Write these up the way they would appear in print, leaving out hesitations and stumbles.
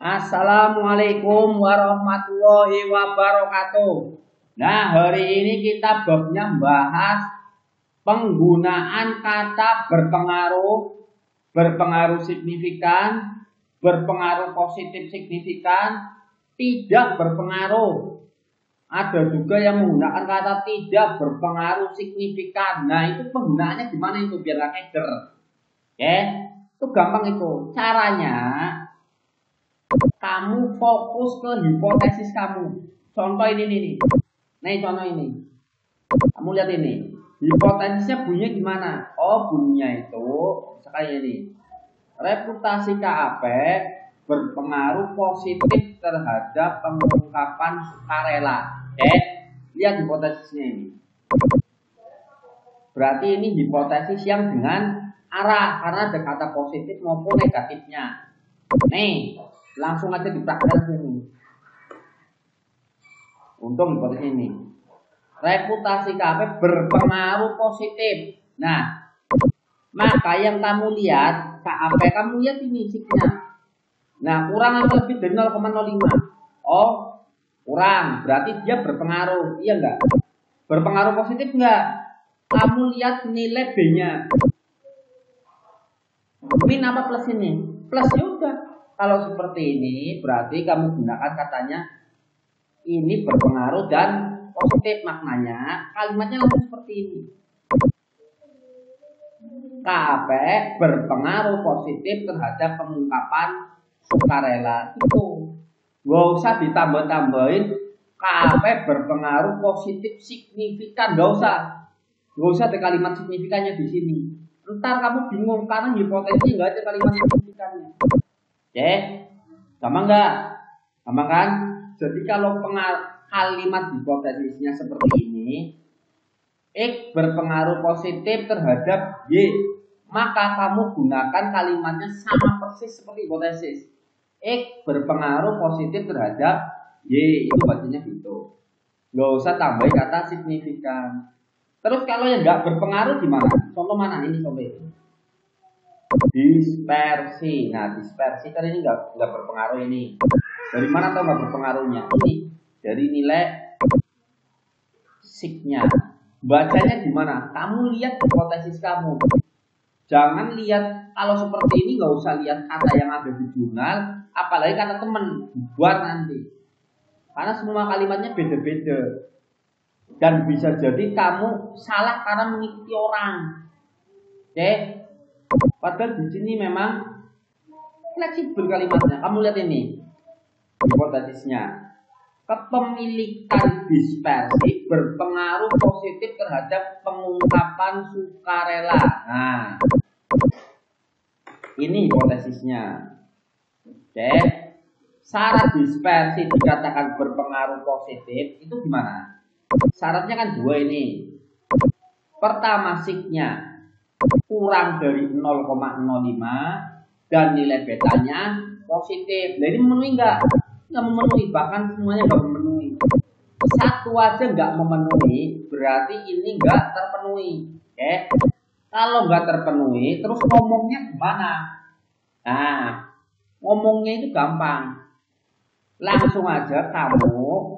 Assalamualaikum warahmatullahi wabarakatuh. Nah, hari ini kita babnya bahas penggunaan kata berpengaruh signifikan, berpengaruh positif signifikan, tidak berpengaruh. Ada juga yang menggunakan kata tidak berpengaruh signifikan. Nah, itu penggunaannya gimana itu biar gak keder. Oke, itu gampang itu. Caranya kamu fokus ke hipotesis kamu. Contoh ini nih. Nih contoh ini. Kamu lihat ini. Hipotesisnya bunyinya gimana? Oh, bunyinya itu misalkan ini. Reputasi KAP berpengaruh positif terhadap pengungkapan sukarela. Lihat hipotesisnya ini. Berarti ini hipotesis yang dengan arah karena ada kata positif maupun negatifnya. Nih, langsung aja dipraktekkan sini. Untuk hipotesis ini. Reputasi KAP berpengaruh positif. Nah, maka yang kamu lihat KAP, kamu lihat ini siknya. Nah, kurang atau lebih dari 0,05. Oh, kurang. Berarti dia berpengaruh. Iya enggak? Berpengaruh positif enggak? Kamu lihat nilai B-nya. Min apa plus ini? Plus juga. Kalau seperti ini, berarti kamu gunakan katanya ini berpengaruh dan positif. Maknanya kalimatnya langsung seperti ini. KAP berpengaruh positif terhadap pengungkapan sukarela. Itu gak usah ditambah-tambahin KAP berpengaruh positif signifikan. Gak usah ada kalimat signifikannya di sini. Ntar kamu bingung karena hipotesis nggak ada kalimat signifikannya. Oke, gampang nggak? Gampang kan? Jadi kalau kalimat hipotesisnya seperti ini, X berpengaruh positif terhadap Y, maka kamu gunakan kalimatnya sama persis seperti hipotesis. X berpengaruh positif terhadap Y, itu bacanya gitu. Nggak usah tambahin kata signifikan. Terus kalau yang nggak berpengaruh gimana? Contoh mana? Ini contoh ini. Dispersi. Nah, dispersi kan ini nggak berpengaruh ini. Dari mana tahu nggak berpengaruhnya? Ini dari nilai signya. Bacanya gimana? Kamu lihat hipotesis kamu. Jangan lihat kalau seperti ini, nggak usah lihat kata yang ada di jurnal, apalagi kata temen buat nanti. Karena semua kalimatnya beda-beda. Dan bisa jadi kamu salah karena mengikuti orang. Oke? Padahal di sini memang fleksibel kalimatnya. Kamu lihat ini hipotesisnya. Kepemilikan dispersi berpengaruh positif terhadap pengungkapan sukarela. Nah, ini hipotesisnya. Oke? Syarat dispersi dikatakan berpengaruh positif itu gimana? Syaratnya kan dua ini. Pertama, signya kurang dari 0,05 dan nilai betanya positif. Jadi memenuhi nggak memenuhi, bahkan semuanya nggak memenuhi. Satu aja nggak memenuhi, berarti ini nggak terpenuhi. Oke? Kalau nggak terpenuhi, terus ngomongnya gimana? Nah, ngomongnya itu gampang. Langsung aja kamu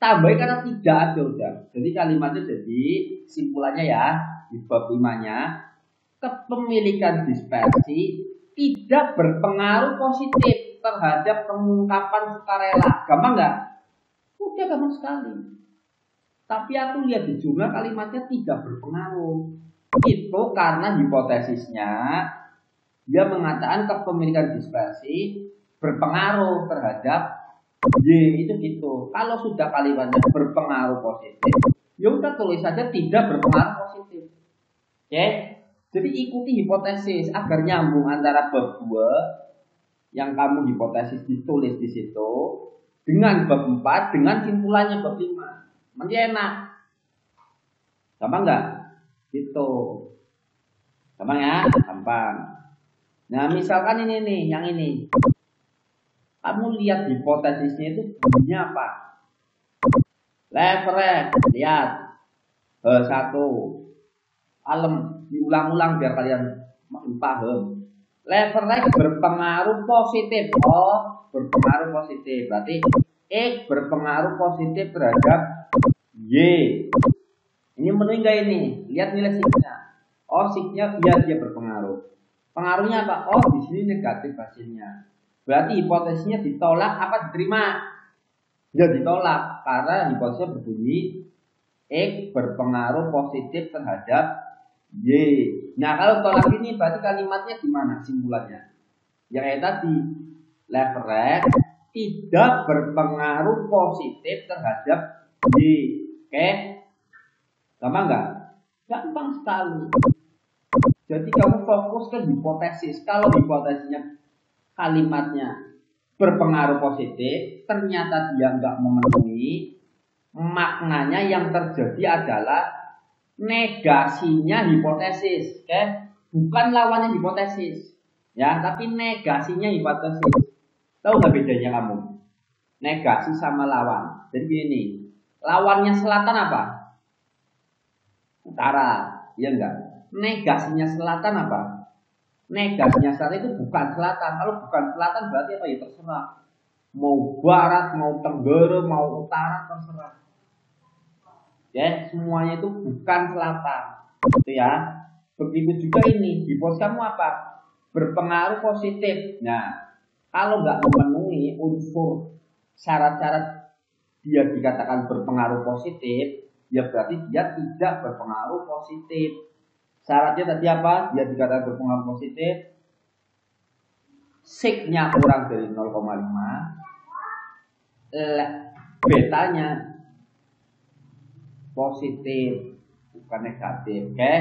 tambahin kata tidak aja udah. Jadi kalimatnya jadi simpulannya ya di bab 5-nya, kepemilikan dispersi tidak berpengaruh positif terhadap pengungkapan sukarela. Gampang nggak? Udah gampang sekali. Tapi aku lihat di jurnal kalimatnya tidak berpengaruh. Itu karena hipotesisnya dia mengatakan kepemilikan dispersi berpengaruh terhadap Y, itu gitu. Kalau sudah kalimatnya berpengaruh positif, ya udah tulis saja tidak berpengaruh positif. Oke? Jadi ikuti hipotesis agar nyambung antara bab 2 yang kamu hipotesis ditulis di situ dengan bab 4 dengan simpulannya bab 5. Nanti enak. Gampang nggak? Gitu. Gampang ya? Gampang. Nah, misalkan ini nih, yang ini. Kamu lihat hipotesisnya itu bunyinya apa? Leverage, lihat. H1. Alem, diulang-ulang biar kalian paham. Leverage berpengaruh positif. Oh, berpengaruh positif. Berarti X berpengaruh positif terhadap Y. Ini memenuhi nggak ini? Lihat nilai signya. Oh, signya dia berpengaruh. Pengaruhnya apa? Oh, di sini negatif hasilnya. Berarti hipotesisnya ditolak apa diterima? Ya ditolak karena hipotesisnya berbunyi X berpengaruh positif terhadap Y. Nah, kalau tolak ini berarti kalimatnya gimana simpulannya? Ya kayak tadi, leverage tidak berpengaruh positif terhadap Y. Oke? Gampang nggak? Gampang sekali. Jadi kamu fokus ke hipotesis. Kalau hipotesisnya kalimatnya berpengaruh positif, ternyata dia nggak memenuhi, maknanya yang terjadi adalah negasinya hipotesis, oke? Bukan lawannya hipotesis, ya, tapi negasinya hipotesis. Tahu nggak bedanya kamu? Negasi sama lawan. Jadi gini, lawannya selatan apa? Utara, ya enggak? Negasinya selatan apa? Negasinya selatan itu bukan selatan. Kalau bukan selatan berarti apa ya? Terserah. Mau barat, mau tenggara, mau utara, terserah. Ya, semuanya itu bukan selatan. Gitu ya. Begitu juga ini, hipotesis kamu apa? Berpengaruh positif. Nah, kalau nggak memenuhi unsur syarat-syarat dia dikatakan berpengaruh positif, ya berarti dia tidak berpengaruh positif. Syaratnya tadi apa? Dia dikatakan berpengaruh positif, signya kurang dari 0,5, betanya positif bukan negatif. Oke?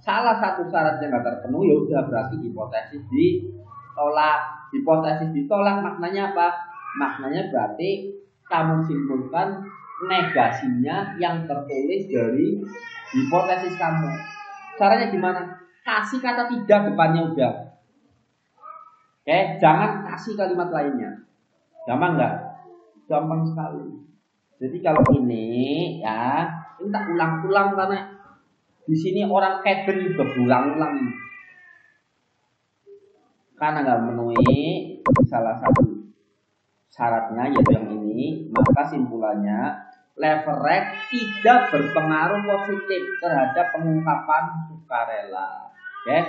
Salah satu syaratnya nggak terpenuhi, ya udah berarti hipotesis ditolak. Hipotesis ditolak maknanya apa? Maknanya berarti kamu simpulkan negasinya yang tertulis dari hipotesis kamu. Caranya gimana? Kasih kata tidak depannya udah. Oke, jangan kasih kalimat lainnya. Gampang nggak? Gampang sekali. Jadi kalau ini ya, ini tak ulang-ulang karena di sini orang Kevin juga berulang-ulang ini. Karena nggak memenuhi salah satu syaratnya yaitu yang ini, maka simpulannya leverage tidak berpengaruh positif terhadap pengungkapan sukarela. Oke?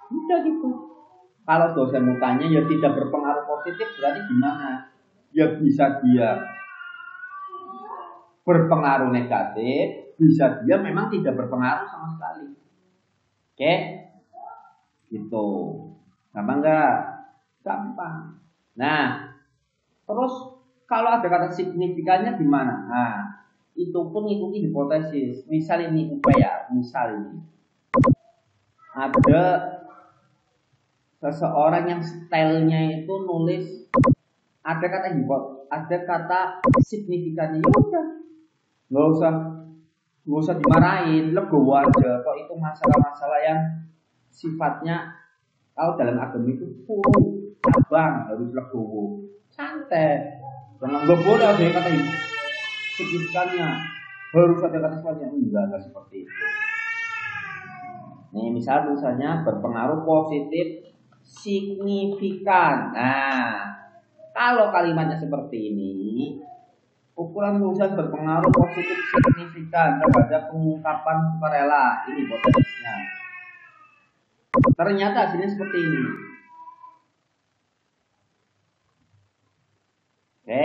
Udah gitu. Kalau dosen mau tanya ya tidak berpengaruh positif berarti gimana? Ya bisa dia berpengaruh negatif, bisa dia memang tidak berpengaruh sama sekali. Oke? Gitu. Gampang nggak? Gampang. Nah, terus kalau ada kata signifikannya gimana? Nah, itu pun ikuti hipotesis. Misal ini upaya, misal ini ada seseorang yang stylenya itu nulis ada kata ada kata signifikannya, ya udah, nggak usah dimarahin, legowo aja. Kok itu masalah-masalah yang sifatnya kalau dalam agama itu abang harus legowo, santai. Jangan nggak boleh ada kata signifikannya, harus ada kata signifikannya, enggak seperti itu. Nih misal tulisannya berpengaruh positif signifikan. Nah, kalau kalimatnya seperti ini, ukuran tulisan berpengaruh positif signifikan terhadap pengungkapan sukarela. Ini hipotesisnya. Ternyata hasilnya seperti ini. Oke.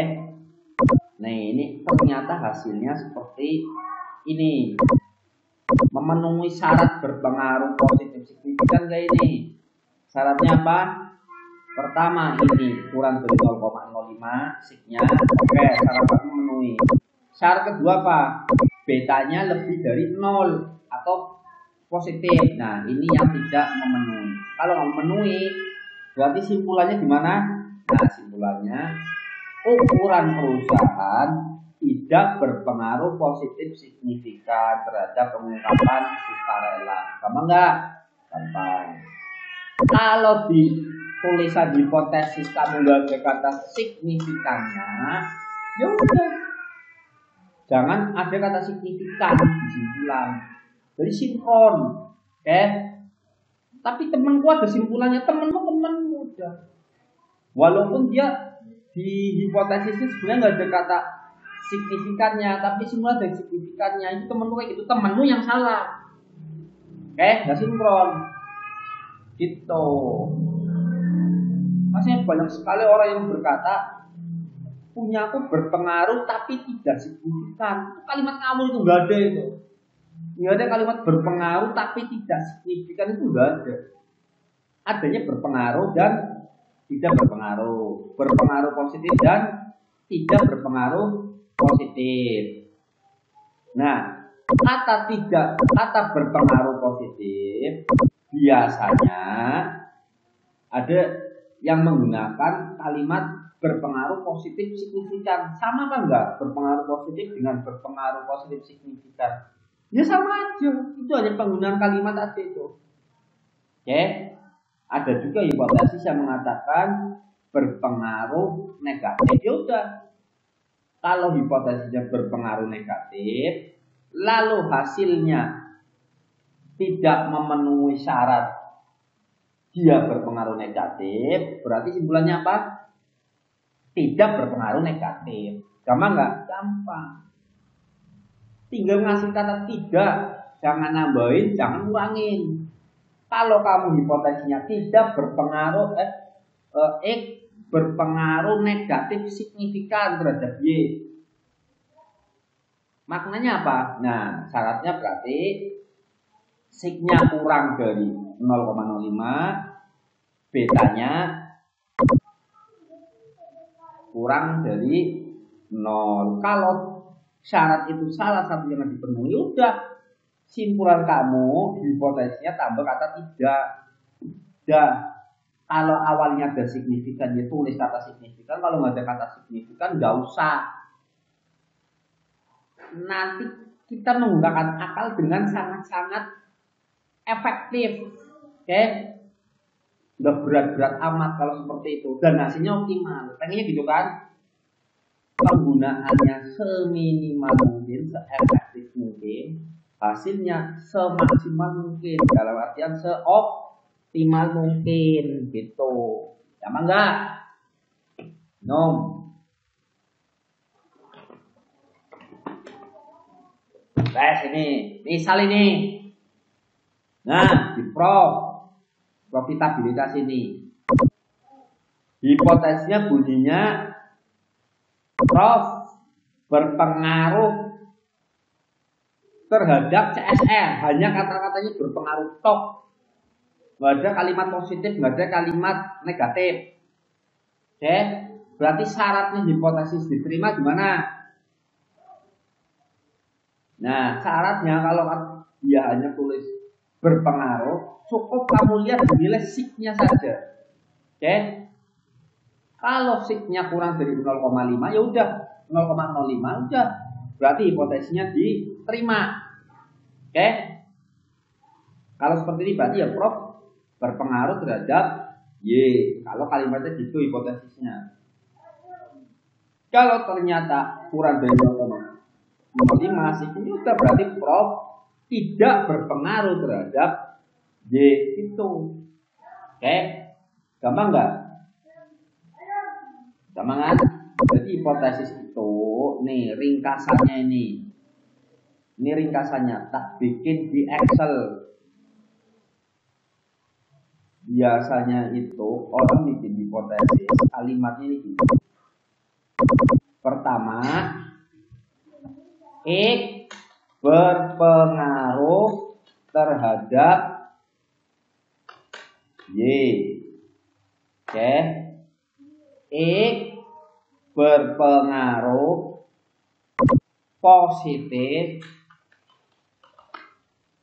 Nah, ini ternyata hasilnya seperti ini. Memenuhi syarat berpengaruh positif signifikan kayak ini. Syaratnya apa? Pertama ini kurang dari 0,05 signya. Oke, syarat satu memenuhi. Syarat kedua apa? Betanya lebih dari 0 atau positif. Nah, ini yang tidak memenuhi. Kalau nggak memenuhi, berarti simpulannya gimana? Nah, simpulannya ukuran perusahaan tidak berpengaruh positif signifikan terhadap pengungkapan sukarela. Gampang nggak? Gampang. Kalau di tulisan hipotesis kamu nggak ada kata signifikannya, ya udah, jangan ada kata signifikan di simpulan. Jadi sinkron, oke? Tapi temanku ada simpulannya, temanmu udah. Walaupun dia di hipotesis sebenarnya nggak ada kata signifikannya, tapi semua ada signifikannya. Itu temanmu kayak gitu, temanmu yang salah. Nggak sinkron. Gitu. Masih banyak sekali orang yang berkata punya aku berpengaruh tapi tidak signifikan. Kalimat ngawur itu nggak ada itu. Nggak ada kalimat berpengaruh tapi tidak signifikan, itu nggak ada. Adanya berpengaruh dan tidak berpengaruh, berpengaruh positif dan tidak berpengaruh positif. Nah, kata berpengaruh positif biasanya ada yang menggunakan kalimat berpengaruh positif signifikan. Sama apa enggak berpengaruh positif dengan berpengaruh positif signifikan? Ya sama aja, itu hanya penggunaan kalimat aja itu. Oke, ada juga hipotesis yang mengatakan berpengaruh negatif. Ya udah, kalau hipotesisnya berpengaruh negatif, lalu hasilnya tidak memenuhi syarat dia berpengaruh negatif, berarti simpulannya apa? Tidak berpengaruh negatif. Gampang nggak? Gampang. Tinggal ngasih kata tidak, jangan nambahin, jangan kurangin. Kalau kamu hipotesisnya tidak berpengaruh X berpengaruh negatif signifikan terhadap Y, maknanya apa? Nah, syaratnya berarti signya kurang dari 0,05, betanya kurang dari 0. Kalau syarat itu salah satu yang dipenuhi, udah simpulan kamu hipotesisnya tambah kata tidak. Dah, kalau awalnya ada signifikan, ya tulis kata signifikan. Kalau nggak ada kata signifikan, nggak usah. Nanti kita menggunakan akal dengan sangat-sangat efektif. Oke? Nggak berat-berat amat kalau seperti itu. Dan hasilnya optimal. Pengennya gitu kan? Penggunaannya seminimal mungkin, seefektif mungkin, hasilnya semaksimal mungkin, dalam artian seoptimal mungkin, gitu. Sama enggak? Nom. Tes ini, misal ini. Nah, di profitabilitas ini. Hipotesisnya bunyinya Prof berpengaruh terhadap CSR, hanya kata-katanya berpengaruh tok, nggak ada kalimat positif, nggak ada kalimat negatif. Oke, berarti syaratnya hipotesis diterima gimana? Nah, syaratnya kalau dia hanya tulis berpengaruh, cukup kamu lihat nilai signya saja. Oke, kalau signya kurang dari 0,5, ya udah 0,05 udah, berarti hipotesisnya diterima. Oke, kalau seperti ini berarti ya Prof berpengaruh terhadap Y. Kalau kalimatnya gitu hipotesisnya. Kalau ternyata kurang dari 0,05 signya, udah berarti Prof tidak berpengaruh terhadap Y itu. Oke, gampang nggak? Gampang kan? Jadi hipotesis itu, nih ringkasannya ini. Ini ringkasannya, tak bikin di Excel. Biasanya itu orang bikin hipotesis, kalimatnya ini gitu. Pertama, X berpengaruh terhadap Y. Oke. X berpengaruh positif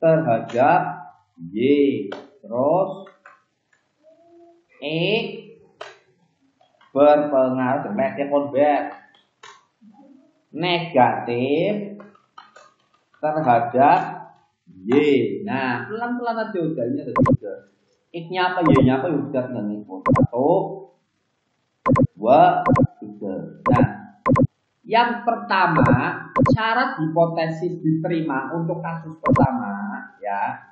terhadap Y. Terus X berpengaruh negatif terhadap Y. Nah, pelan-pelan aja udah, ini ada tiga. X-nya apa, Y-nya apa, udah tinggal input. 1, 2, 3. Nah, yang pertama, syarat hipotesis diterima untuk kasus pertama, ya.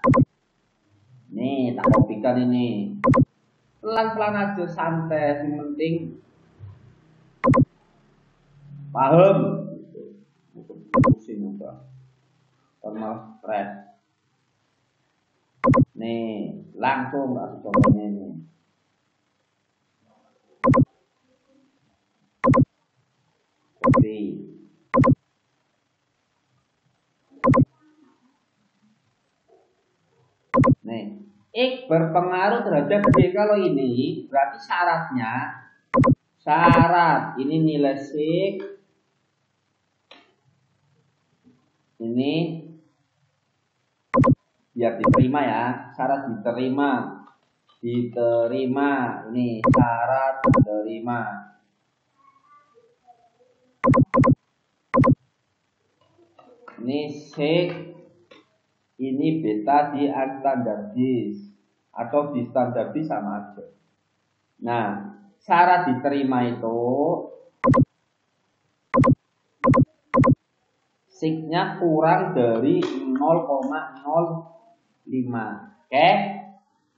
Nih, tak kopikan ini. Pelan-pelan aja, santai. Yang penting paham. Pusing udah. Sama stres. Nih, langsung aku coba ini. Kopi. Nih, X berpengaruh terhadap Y. Kalau ini berarti syarat ini nilai X ini biar diterima ya, syarat diterima ini syarat diterima. Ini X ini beta di unstandardis atau di standardis sama aja. Nah, syarat diterima itu signya kurang dari 0,05. Oke?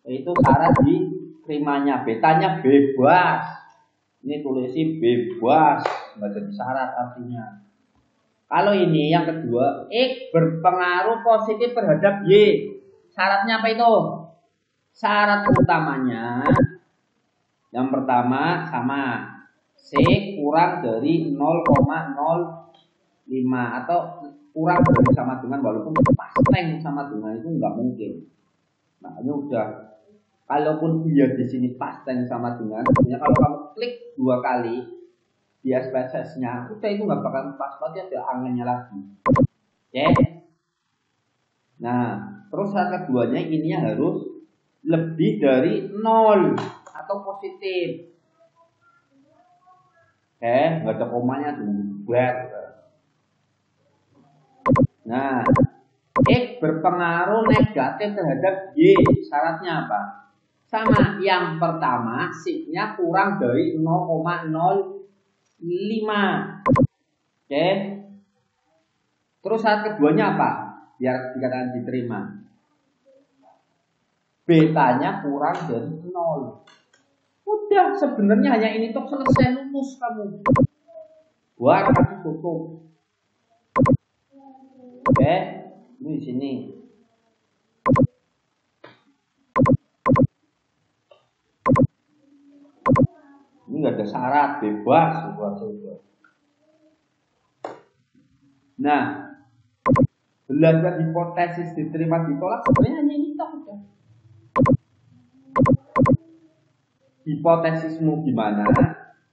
Itu syarat diterimanya. Betanya bebas. Ini tulisi bebas, nggak jadi syarat artinya. Kalau ini yang kedua, X berpengaruh positif terhadap Y. Syaratnya apa itu? Syarat utamanya yang pertama sama C kurang dari 0,05 atau kurang dari sama dengan, walaupun pasteng sama dengan itu nggak mungkin. Nah ini udah, kalaupun dia di sini pasteng sama dengan, kalau kamu klik 2 kali di SPSS-nya, udah itu nggak bakal pas, berarti ada anginnya lagi. Oke? Nah, terus syarat keduanya ini harus lebih dari 0 atau positif. Oke, nggak ada komanya bubar. Nah, X berpengaruh negatif terhadap Y. Syaratnya apa? Sama, yang pertama signya kurang dari 0,05. Oke. Terus syarat keduanya apa? Biar dikatakan diterima. Betanya kurang dari 0. Udah, sebenarnya hanya ini tuh selesai, lulus kamu. Buat kamu tutup. Oke, ini di sini. Ini nggak ada syarat, bebas buat saya. Nah, belajar hipotesis diterima ditolak sebenarnya hanya ini toh udah. Hipotesismu gimana?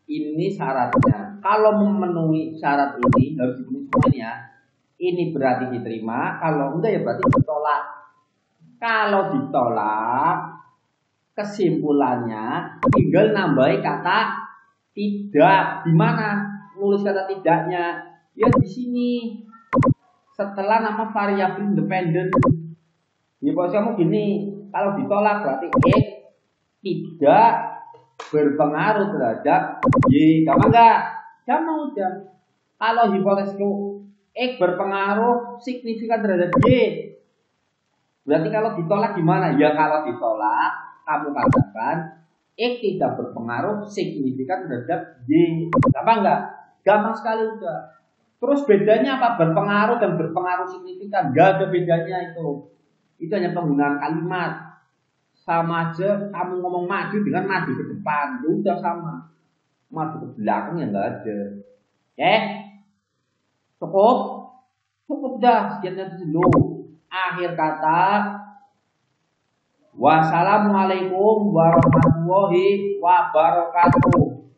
Ini syaratnya. Kalau memenuhi syarat ini harus dipenuhi semuanya. Ini berarti diterima. Kalau enggak ya berarti ditolak. Kalau ditolak, kesimpulannya tinggal nambahi kata tidak. Di mana nulis kata tidaknya? Ya di sini. Setelah nama variabel independen. Ya pos kamu gini, kalau ditolak berarti X tidak berpengaruh terhadap Y. Gampang enggak? Gampang udah. Kalau hipotesisku X berpengaruh signifikan terhadap Y, berarti kalau ditolak gimana? Ya kalau ditolak, kamu katakan X tidak berpengaruh signifikan terhadap Y. Gampang enggak? Gampang sekali udah. Terus bedanya apa? Berpengaruh dan berpengaruh signifikan. Enggak ada bedanya itu. Itu hanya penggunaan kalimat. Sama aja kamu ngomong maju dengan maju ke depan. Udah sama. Maju ke belakang ya enggak ada. Oke? Cukup? Cukup dah. Sekian dulu. Akhir kata. Wassalamualaikum warahmatullahi wabarakatuh.